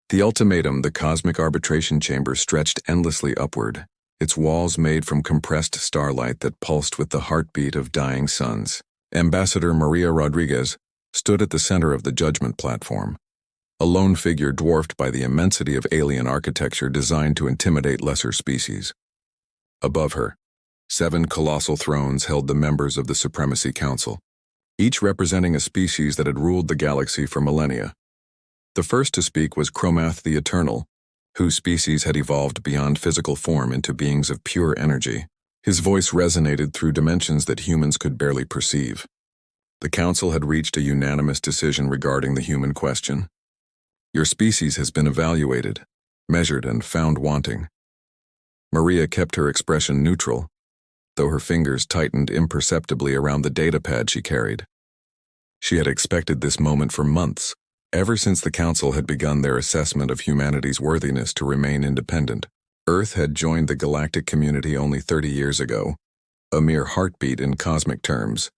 The ultimatum, the cosmic arbitration chamber, stretched endlessly upward, its walls made from compressed starlight that pulsed with the heartbeat of dying suns. Ambassador Maria Rodriguez stood at the center of the judgment platform, a lone figure dwarfed by the immensity of alien architecture designed to intimidate lesser species. Above her, 7 colossal thrones held the members of the Supremacy Council, each representing a species that had ruled the galaxy for millennia. The first to speak was Chromath the Eternal, whose species had evolved beyond physical form into beings of pure energy. His voice resonated through dimensions that humans could barely perceive. The Council had reached a unanimous decision regarding the human question. Your species has been evaluated, measured, and found wanting. Maria kept her expression neutral, though her fingers tightened imperceptibly around the datapad she carried. She had expected this moment for months, ever since the Council had begun their assessment of humanity's worthiness to remain independent. Earth had joined the galactic community only 30 years ago, a mere heartbeat in cosmic terms.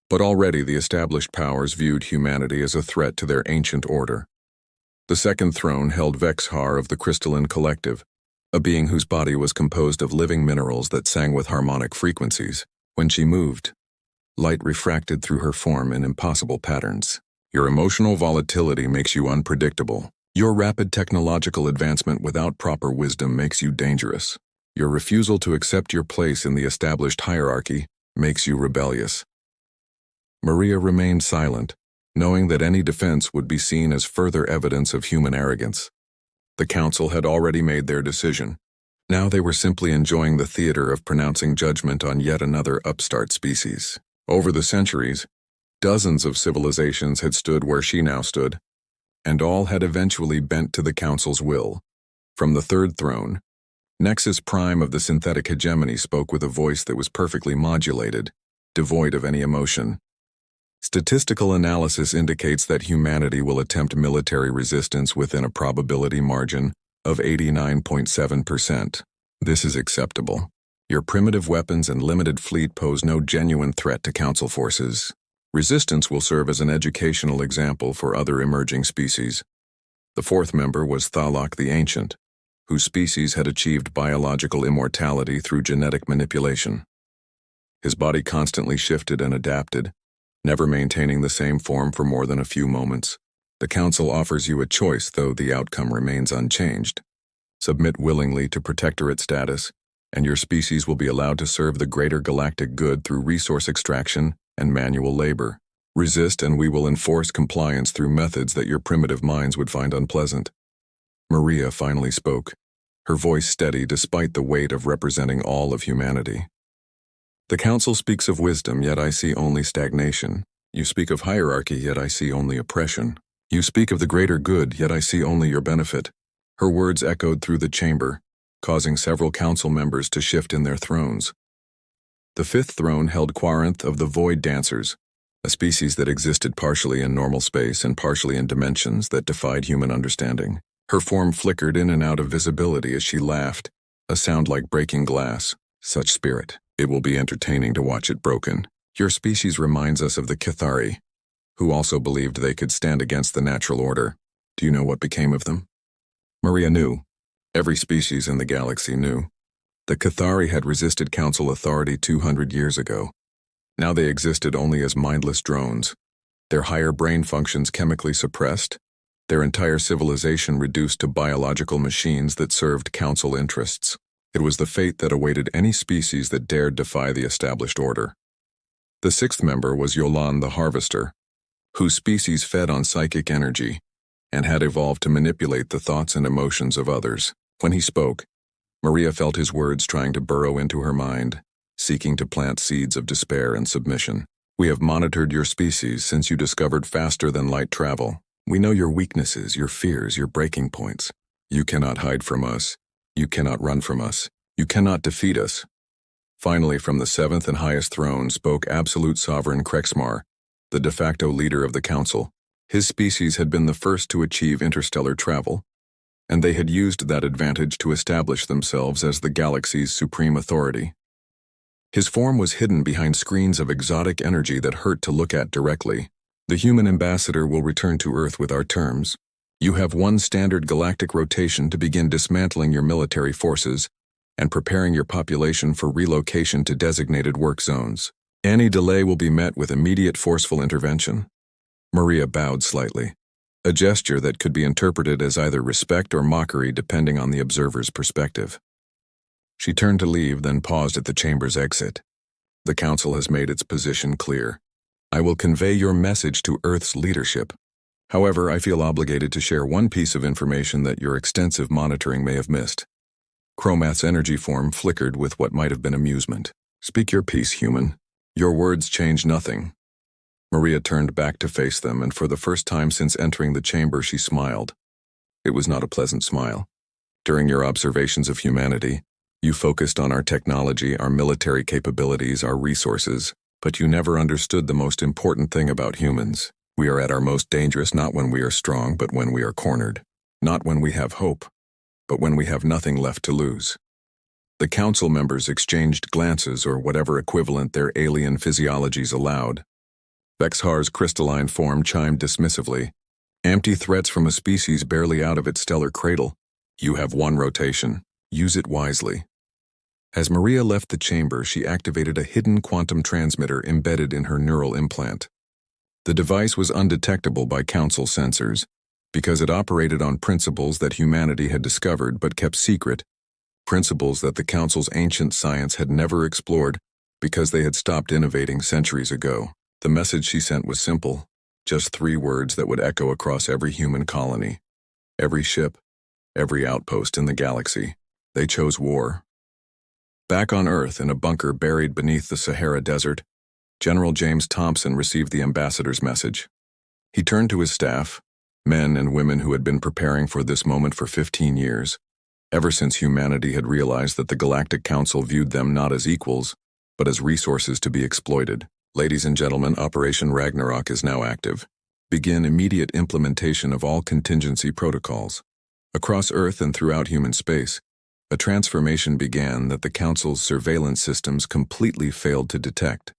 But already the established powers viewed humanity as a threat to their ancient order. The second throne held Vexhar of the Crystalline Collective, a being whose body was composed of living minerals that sang with harmonic frequencies. When she moved, light refracted through her form in impossible patterns. Your emotional volatility makes you unpredictable. Your rapid technological advancement without proper wisdom makes you dangerous. Your refusal to accept your place in the established hierarchy makes you rebellious. Maria remained silent, knowing that any defense would be seen as further evidence of human arrogance. The Council had already made their decision. Now they were simply enjoying the theater of pronouncing judgment on yet another upstart species. Over the centuries, dozens of civilizations had stood where she now stood, and all had eventually bent to the Council's will. From the third throne, Nexus Prime of the synthetic hegemony spoke with a voice that was perfectly modulated, devoid of any emotion. Statistical analysis indicates that humanity will attempt military resistance within a probability margin of 89.7%. This is acceptable. Your primitive weapons and limited fleet pose no genuine threat to Council forces. Resistance will serve as an educational example for other emerging species. The fourth member was Thalok the Ancient, whose species had achieved biological immortality through genetic manipulation. His body constantly shifted and adapted, never maintaining the same form for more than a few moments. The Council offers you a choice, though the outcome remains unchanged. Submit willingly to protectorate status, and your species will be allowed to serve the greater galactic good through resource extraction and manual labor. Resist and we will enforce compliance through methods that your primitive minds would find unpleasant. Maria finally spoke, her voice steady despite the weight of representing all of humanity. The Council speaks of wisdom, yet I see only stagnation. You speak of hierarchy, yet I see only oppression. You speak of the greater good, yet I see only your benefit. Her words echoed through the chamber, causing several Council members to shift in their thrones. The fifth throne held Quaranth of the Void Dancers, a species that existed partially in normal space and partially in dimensions that defied human understanding. Her form flickered in and out of visibility as she laughed, a sound like breaking glass. Such spirit. It will be entertaining to watch it broken. Your species reminds us of the Cathari, who also believed they could stand against the natural order. Do you know what became of them? Maria knew. Every species in the galaxy knew. The Cathari had resisted Council authority 200 years ago. Now they existed only as mindless drones, their higher brain functions chemically suppressed, their entire civilization reduced to biological machines that served Council interests. It was the fate that awaited any species that dared defy the established order. The sixth member was Yolan the Harvester, whose species fed on psychic energy and had evolved to manipulate the thoughts and emotions of others. When he spoke, Maria felt his words trying to burrow into her mind, seeking to plant seeds of despair and submission. We have monitored your species since you discovered faster than light travel. We know your weaknesses, your fears, your breaking points. You cannot hide from us. You cannot run from us. You cannot defeat us. Finally, from the seventh and highest throne spoke Absolute Sovereign Krexmar, the de facto leader of the Council. His species had been the first to achieve interstellar travel, and they had used that advantage to establish themselves as the galaxy's supreme authority. His form was hidden behind screens of exotic energy that hurt to look at directly. The human ambassador will return to Earth with our terms. You have one standard galactic rotation to begin dismantling your military forces and preparing your population for relocation to designated work zones. Any delay will be met with immediate forceful intervention. Maria bowed slightly, a gesture that could be interpreted as either respect or mockery depending on the observer's perspective. She turned to leave, then paused at the chamber's exit. The Council has made its position clear. I will convey your message to Earth's leadership. However, I feel obligated to share one piece of information that your extensive monitoring may have missed. Chromath's energy form flickered with what might have been amusement. Speak your piece, human. Your words change nothing. Maria turned back to face them, and for the first time since entering the chamber she smiled. It was not a pleasant smile. During your observations of humanity, you focused on our technology, our military capabilities, our resources, but you never understood the most important thing about humans. We are at our most dangerous not when we are strong, but when we are cornered. Not when we have hope, but when we have nothing left to lose. The council members exchanged glances or whatever equivalent their alien physiologies allowed. Vexhar's crystalline form chimed dismissively. Empty threats from a species barely out of its stellar cradle. You have one rotation. Use it wisely. As Maria left the chamber, she activated a hidden quantum transmitter embedded in her neural implant. The device was undetectable by council sensors, because it operated on principles that humanity had discovered but kept secret, principles that the council's ancient science had never explored because they had stopped innovating centuries ago. The message she sent was simple, just 3 words that would echo across every human colony, every ship, every outpost in the galaxy. They chose war. Back on Earth, in a bunker buried beneath the Sahara Desert, General James Thompson received the ambassador's message. He turned to his staff, men and women who had been preparing for this moment for 15 years, ever since humanity had realized that the Galactic Council viewed them not as equals, but as resources to be exploited. Ladies and gentlemen, Operation Ragnarok is now active. Begin immediate implementation of all contingency protocols. Across Earth and throughout human space, a transformation began that the Council's surveillance systems completely failed to detect.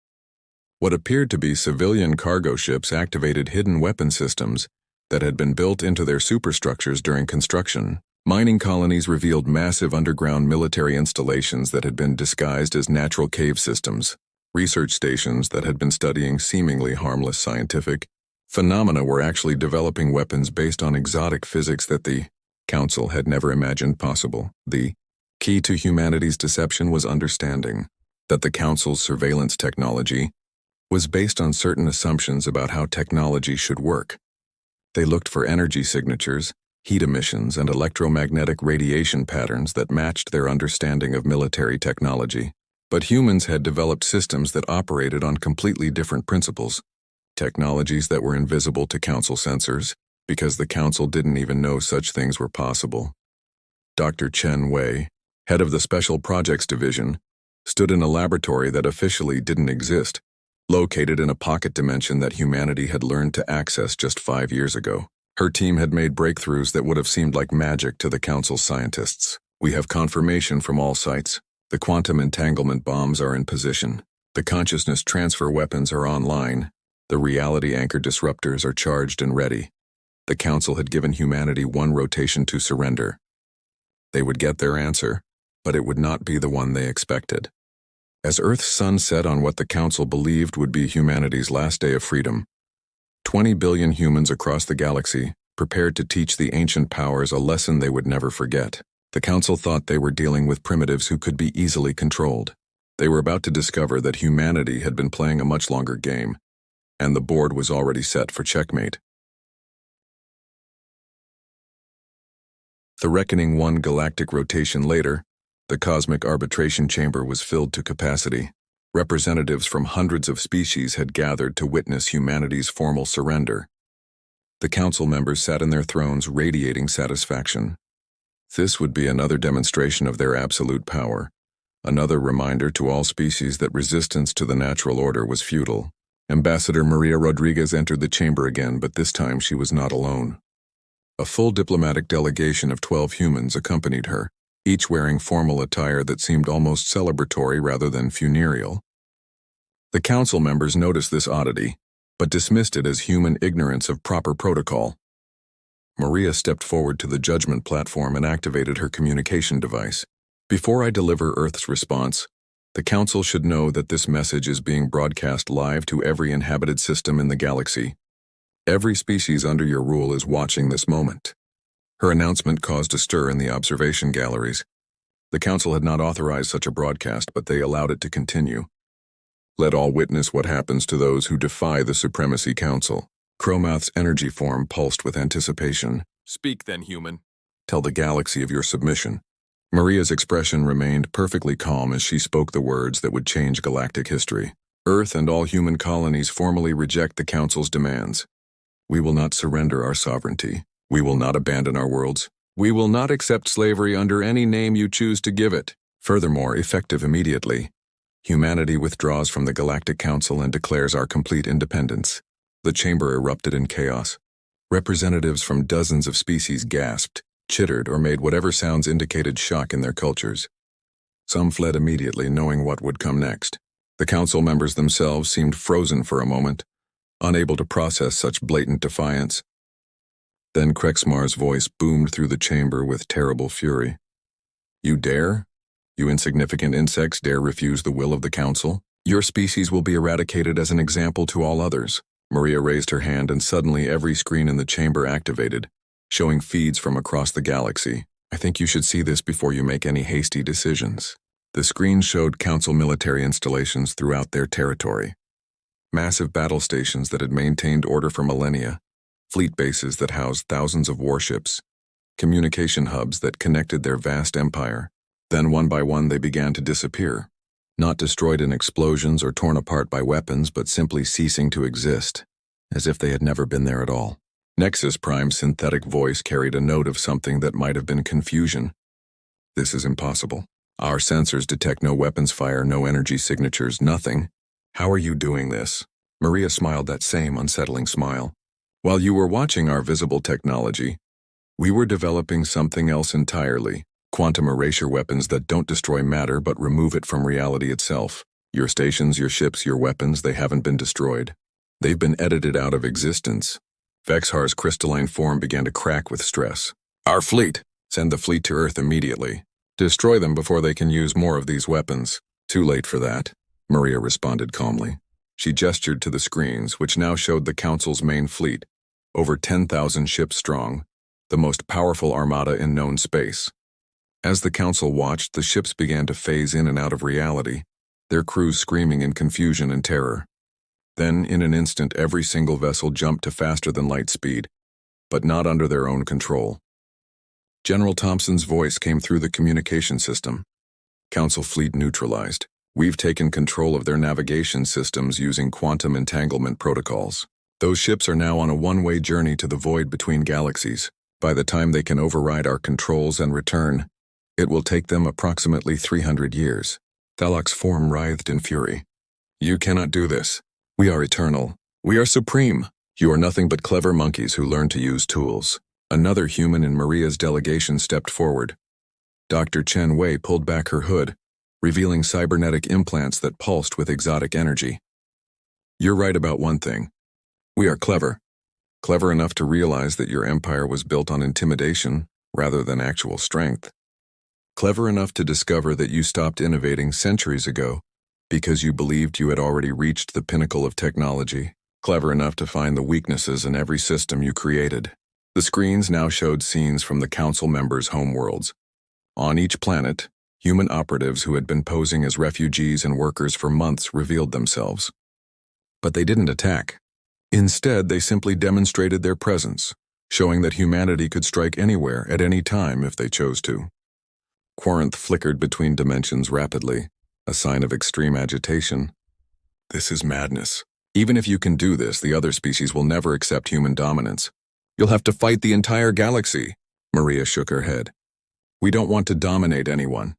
What appeared to be civilian cargo ships activated hidden weapon systems that had been built into their superstructures during construction. Mining colonies revealed massive underground military installations that had been disguised as natural cave systems. Research stations that had been studying seemingly harmless scientific phenomena were actually developing weapons based on exotic physics that the Council had never imagined possible. The key to humanity's deception was understanding that the Council's surveillance technology was based on certain assumptions about how technology should work. They looked for energy signatures, heat emissions, and electromagnetic radiation patterns that matched their understanding of military technology. But humans had developed systems that operated on completely different principles, technologies that were invisible to Council sensors, because the Council didn't even know such things were possible. Dr. Chen Wei, head of the Special Projects Division, stood in a laboratory that officially didn't exist, located in a pocket dimension that humanity had learned to access just 5 years ago. Her team had made breakthroughs that would have seemed like magic to the Council's scientists. We have confirmation from all sites. The quantum entanglement bombs are in position. The consciousness transfer weapons are online. The reality anchor disruptors are charged and ready. The Council had given humanity one rotation to surrender. They would get their answer, but it would not be the one they expected. As Earth's sun set on what the Council believed would be humanity's last day of freedom, 20 billion humans across the galaxy prepared to teach the ancient powers a lesson they would never forget. The Council thought they were dealing with primitives who could be easily controlled. They were about to discover that humanity had been playing a much longer game, and the board was already set for checkmate. The reckoning one galactic rotation later, the cosmic arbitration chamber was filled to capacity. Representatives from hundreds of species had gathered to witness humanity's formal surrender. The Council members sat in their thrones radiating satisfaction. This would be another demonstration of their absolute power, another reminder to all species that resistance to the natural order was futile. Ambassador Maria Rodriguez entered the chamber again, but this time she was not alone. A full diplomatic delegation of 12 humans accompanied her, each wearing formal attire that seemed almost celebratory rather than funereal. The Council members noticed this oddity, but dismissed it as human ignorance of proper protocol. Maria stepped forward to the judgment platform and activated her communication device. Before I deliver Earth's response, the Council should know that this message is being broadcast live to every inhabited system in the galaxy. Every species under your rule is watching this moment. Her announcement caused a stir in the observation galleries. The Council had not authorized such a broadcast, but they allowed it to continue. Let all witness what happens to those who defy the Supremacy Council. Cromouth's energy form pulsed with anticipation. Speak then, human. Tell the galaxy of your submission. Maria's expression remained perfectly calm as she spoke the words that would change galactic history. Earth and all human colonies formally reject the Council's demands. We will not surrender our sovereignty. We will not abandon our worlds. We will not accept slavery under any name you choose to give it. Furthermore, effective immediately, humanity withdraws from the Galactic Council and declares our complete independence. The chamber erupted in chaos. Representatives from dozens of species gasped, chittered, or made whatever sounds indicated shock in their cultures. Some fled immediately, knowing what would come next. The council members themselves seemed frozen for a moment, unable to process such blatant defiance. Then Krexmar's voice boomed through the chamber with terrible fury. You dare? You insignificant insects dare refuse the will of the council? Your species will be eradicated as an example to all others. Maria raised her hand and suddenly every screen in the chamber activated, showing feeds from across the galaxy. I think you should see this before you make any hasty decisions. The screen showed council military installations throughout their territory. Massive battle stations that had maintained order for millennia, fleet bases that housed thousands of warships, communication hubs that connected their vast empire. Then one by one they began to disappear, not destroyed in explosions or torn apart by weapons, but simply ceasing to exist, as if they had never been there at all. Nexus Prime's synthetic voice carried a note of something that might have been confusion. This is impossible. Our sensors detect no weapons fire, no energy signatures, nothing. How are you doing this? Maria smiled that same unsettling smile. While you were watching our visible technology, we were developing something else entirely. Quantum erasure weapons that don't destroy matter but remove it from reality itself. Your stations, your ships, your weapons, they haven't been destroyed. They've been edited out of existence. Vexhar's crystalline form began to crack with stress. Our fleet! Send the fleet to Earth immediately. Destroy them before they can use more of these weapons. Too late for that, Maria responded calmly. She gestured to the screens, which now showed the Council's main fleet, over 10,000 ships strong, the most powerful armada in known space. As the Council watched, the ships began to phase in and out of reality, their crews screaming in confusion and terror. Then, in an instant, every single vessel jumped to faster than light speed, but not under their own control. General Thompson's voice came through the communication system. Council fleet neutralized. We've taken control of their navigation systems using quantum entanglement protocols. Those ships are now on a one-way journey to the void between galaxies. By the time they can override our controls and return, it will take them approximately 300 years. Thalok's form writhed in fury. You cannot do this. We are eternal. We are supreme. You are nothing but clever monkeys who learn to use tools. Another human in Maria's delegation stepped forward. Dr. Chen Wei pulled back her hood, revealing cybernetic implants that pulsed with exotic energy. You're right about one thing. We are clever. Clever enough to realize that your empire was built on intimidation rather than actual strength. Clever enough to discover that you stopped innovating centuries ago because you believed you had already reached the pinnacle of technology. Clever enough to find the weaknesses in every system you created. The screens now showed scenes from the Council members' homeworlds. On each planet, human operatives who had been posing as refugees and workers for months revealed themselves. But they didn't attack. Instead, they simply demonstrated their presence, showing that humanity could strike anywhere at any time if they chose to. Quaranth flickered between dimensions rapidly, a sign of extreme agitation. This is madness. Even if you can do this, the other species will never accept human dominance. You'll have to fight the entire galaxy. Maria shook her head. We don't want to dominate anyone.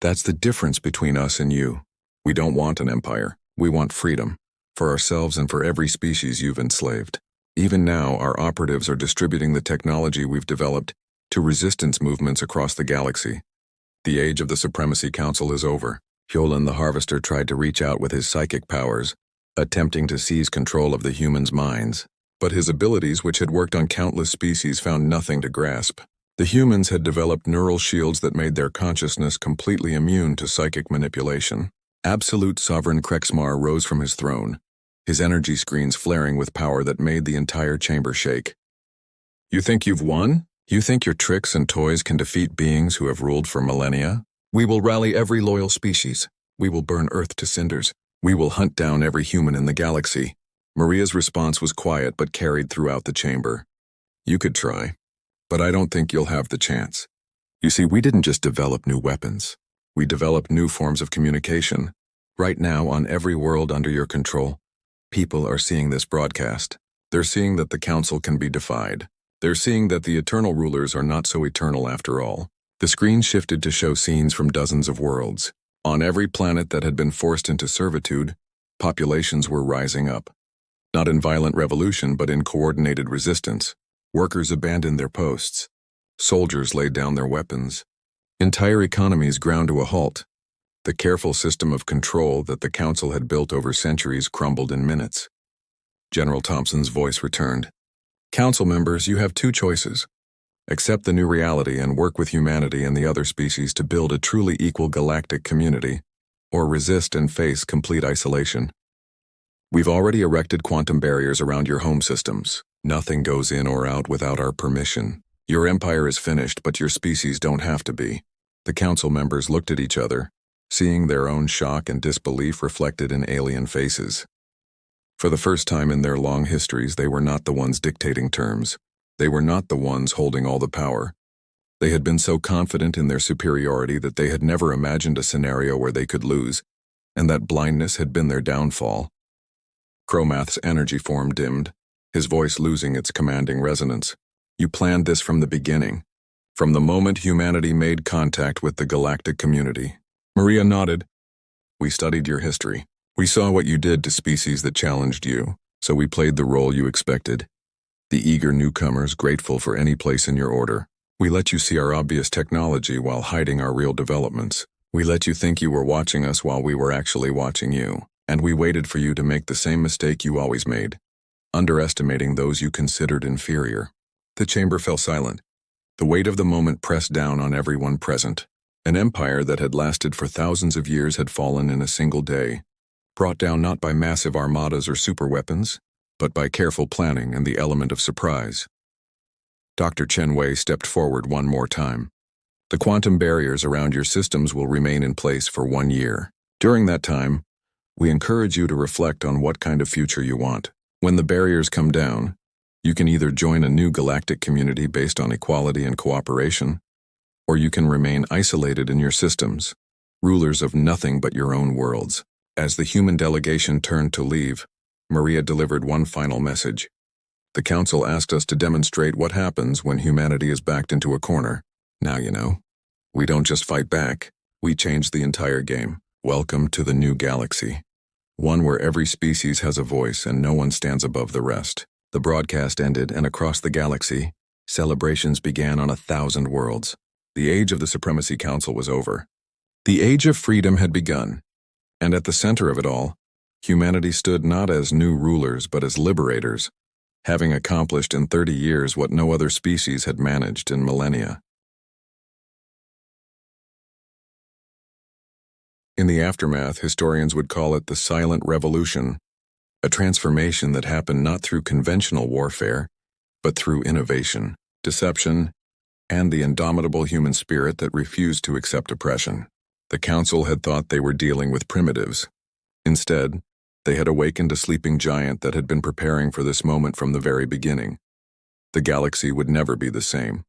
That's the difference between us and you. We don't want an empire. We want freedom, for ourselves and for every species you've enslaved. Even now, our operatives are distributing the technology we've developed to resistance movements across the galaxy. The age of the Supremacy Council is over. Hyolan the Harvester tried to reach out with his psychic powers, attempting to seize control of the humans' minds. But his abilities, which had worked on countless species, found nothing to grasp. The humans had developed neural shields that made their consciousness completely immune to psychic manipulation. Absolute Sovereign Krexmar rose from his throne, his energy screens flaring with power that made the entire chamber shake. You think you've won? You think your tricks and toys can defeat beings who have ruled for millennia? We will rally every loyal species. We will burn Earth to cinders. We will hunt down every human in the galaxy. Maria's response was quiet but carried throughout the chamber. You could try, but I don't think you'll have the chance. You see, we didn't just develop new weapons. We developed new forms of communication. Right now, on every world under your control, people are seeing this broadcast. They're seeing that the Council can be defied. They're seeing that the eternal rulers are not so eternal after all. The screen shifted to show scenes from dozens of worlds. On every planet that had been forced into servitude, populations were rising up. Not in violent revolution, but in coordinated resistance. Workers abandoned their posts. Soldiers laid down their weapons. Entire economies ground to a halt. The careful system of control that the Council had built over centuries crumbled in minutes. General Thompson's voice returned. Council members, you have two choices. Accept the new reality and work with humanity and the other species to build a truly equal galactic community, or resist and face complete isolation. We've already erected quantum barriers around your home systems. Nothing goes in or out without our permission. Your empire is finished, but your species don't have to be. The Council members looked at each other, seeing their own shock and disbelief reflected in alien faces. For the first time in their long histories, they were not the ones dictating terms. They were not the ones holding all the power. They had been so confident in their superiority that they had never imagined a scenario where they could lose, and that blindness had been their downfall. Cromath's energy form dimmed, his voice losing its commanding resonance. You planned this from the beginning, from the moment humanity made contact with the galactic community. Maria nodded. We studied your history. We saw what you did to species that challenged you, so we played the role you expected. The eager newcomers grateful for any place in your order. We let you see our obvious technology while hiding our real developments. We let you think you were watching us while we were actually watching you. And we waited for you to make the same mistake you always made, underestimating those you considered inferior. The chamber fell silent. The weight of the moment pressed down on everyone present. An empire that had lasted for thousands of years had fallen in a single day, brought down not by massive armadas or superweapons, but by careful planning and the element of surprise. Dr. Chen Wei stepped forward one more time. The quantum barriers around your systems will remain in place for 1 year. During that time, we encourage you to reflect on what kind of future you want. When the barriers come down, you can either join a new galactic community based on equality and cooperation, or you can remain isolated in your systems, rulers of nothing but your own worlds. As the human delegation turned to leave, Maria delivered one final message. The Council asked us to demonstrate what happens when humanity is backed into a corner. Now you know. We don't just fight back, we change the entire game. Welcome to the new galaxy. One where every species has a voice and no one stands above the rest. The broadcast ended, and across the galaxy, celebrations began on 1,000 worlds. The age of the Supremacy Council was over. The age of freedom had begun, and at the center of it all, humanity stood not as new rulers but as liberators, having accomplished in 30 years what no other species had managed in millennia. In the aftermath, historians would call it the Silent Revolution, a transformation that happened not through conventional warfare, but through innovation, deception, and the indomitable human spirit that refused to accept oppression. The Council had thought they were dealing with primitives. Instead, they had awakened a sleeping giant that had been preparing for this moment from the very beginning. The galaxy would never be the same.